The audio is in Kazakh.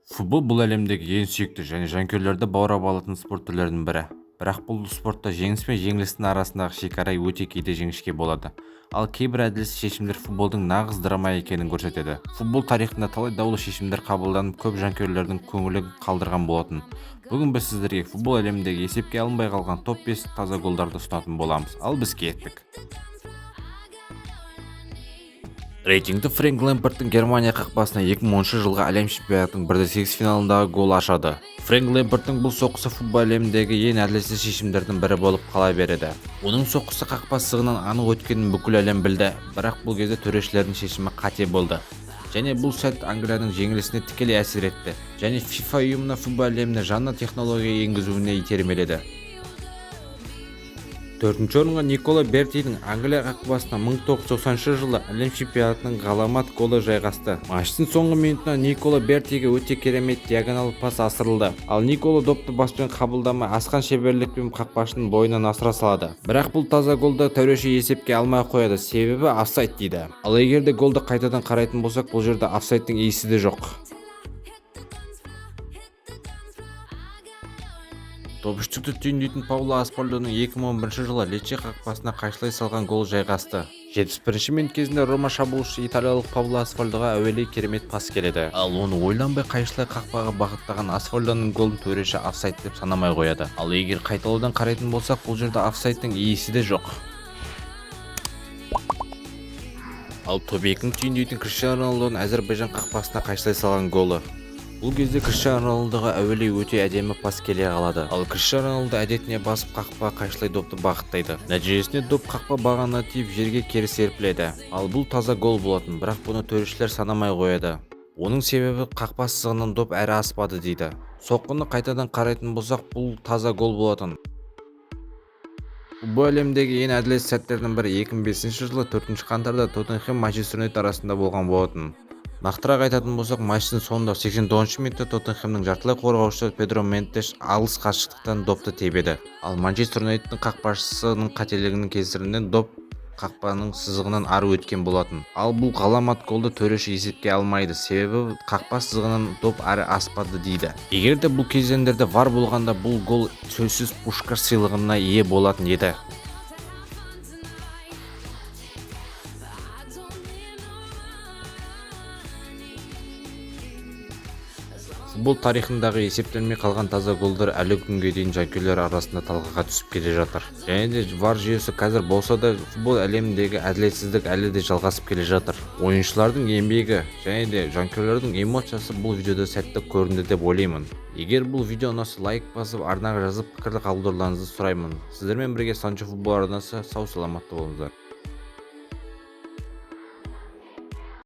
Футбол бұл әлемдегі ең сүйікті және жанкүйерлерді баурап алатын спорт түрлерінің бірі. Бірақ бұл спортта жеңіс пен жеңілістің арасындағы шекара өте кейде жіңішке болады. Ал кейбір әділетсіз шешімдер футболдың нағыз драма екенін көрсетеді. Футбол тарихында талай даулы шешімдер қабылданып, көп жанкүйерлердің көңілін қалдырған болатын. Бүгін біз сіздерге футбол әлеміндегі есепке алынбай қалған топ 5 таза голдарды ұсынатын боламыз. Ал біз кеттік. Рейтингті Фрэнк Лэмпардтың Германия қақпасына 2010 жылғы әлем чемпионатының 1/8 финалындағы гол ашады. Фрэнк Лэмпардтың бұл соққысы футбол әлеміндегі ең әділетсіз шешімдердің бірі болып қала береді. Оның соққысы қақпа сызығынан анық өткенін бүкіл әлем білді, бірақ бұл кезде төрешілердің шешімі қате болды. Және бұл сәт Англияның жеңілісіне тікелей әсер етті, және FIFA ұйымына футбол әлеміне жаңа технология енгізуіне итермеледі. Төртінші орынға Никола Бертидің Англия қақпасына 1990 жылы әлем чемпионатының ғаламат голы жайғасты. Матчтың соңғы минутында Никола Бертиге өте керемет диагонал пас асырылды. Ал Никола допты баспен қабылдамай асқан шеберлікпен қақпашының бойынан асыра салады. Бірақ бұл таза голды төреші есепке алмай қояды, себебі офсайд дейді. Ал егер де голды қайтадан қарайтын болсақ, бұл жерде офсайдтың иісі де жоқ. Топ үштікті түйіндейтін Пауло Аспольдоның 2011 жылы Лече қақпасына қайшылай салған гол жайғасты. 71 минут кезінде Рома шабуылшысы италиялық Пауло Аспольдоға әуелей керемет пас келеді. Ал оны ойланбай қайшылай қақпаға бағыттаған Аспольдоның голын төреші офсайд деп санамай қояды. Ал егер қайталаудан қарайтын болсақ, бұл жерде офсайдтың иісі де жоқ. Ал топ 2-ні түйіндейтін Криштиану Роналдудың Әзербайжан қақпасына қайшылай салған голы. Бұл кезде Криштиану Роналдуға әуелей өте әдемі пас келе қалады. Ал Криштиану Роналду әдетіне басып қақпаға қайшылай допты бағыттайды. Нәтижесінде доп қақпа бағанына тиіп жерге кері серпіледі. Ал бұл таза гол болатын, бірақ бұны төрешілер санамай қояды. Оның себебі қақпа сызығынан доп әрі аспады дейді. Соққыны қайтадан қарайтын болсақ, бұл таза гол болатын. Бұл әлемдегі ең әділетсіз сәттердің бірі 2005 жылы 4 қаңтарда Тоттенхэм Манчестер Юнайтед арасында болған болатын. Нақтырақ айтатын болсақ, матчтың соңында 89 минутта Тоттенхэмнің жартылай қорғаушысы Педро Ментеш алыс қашықтықтан допты тебеді. Ал Манчестер Юнайтедтің қақпашысының қателігінің кесірінен доп қақпаның сызығынан ары өткен болатын. Ал бұл ғаламат голды төреші есепке алмайды, себебі қақпа сызығынан доп ары аспады дейді. Егер де бұл кезеңдерде VAR болғанда, бұл гол сөзсіз Пушкаш сыйлығына ие болатын еді. Футбол тарихындағы есептелмей қалған таза голдар әлі күнге дейін жанкүйерлер арасында талқыға түсіп келе жатыр. Және де VAR жүйесі қазір болса да, футбол әлеміндегі әділетсіздік әлі де жалғасып келе жатыр. Ойыншылардың еңбегі және де жанкүйерлердің эмоциясы бұл видеода сәтті көрінді деп ойлаймын. Егер бұл видео ұнаса, лайк басып, арнаға жазып пікірді қалдыруларыңызды сұраймын. Сіздермен бірге Санчо футбол арнасы, сау саламатта болыңыздар.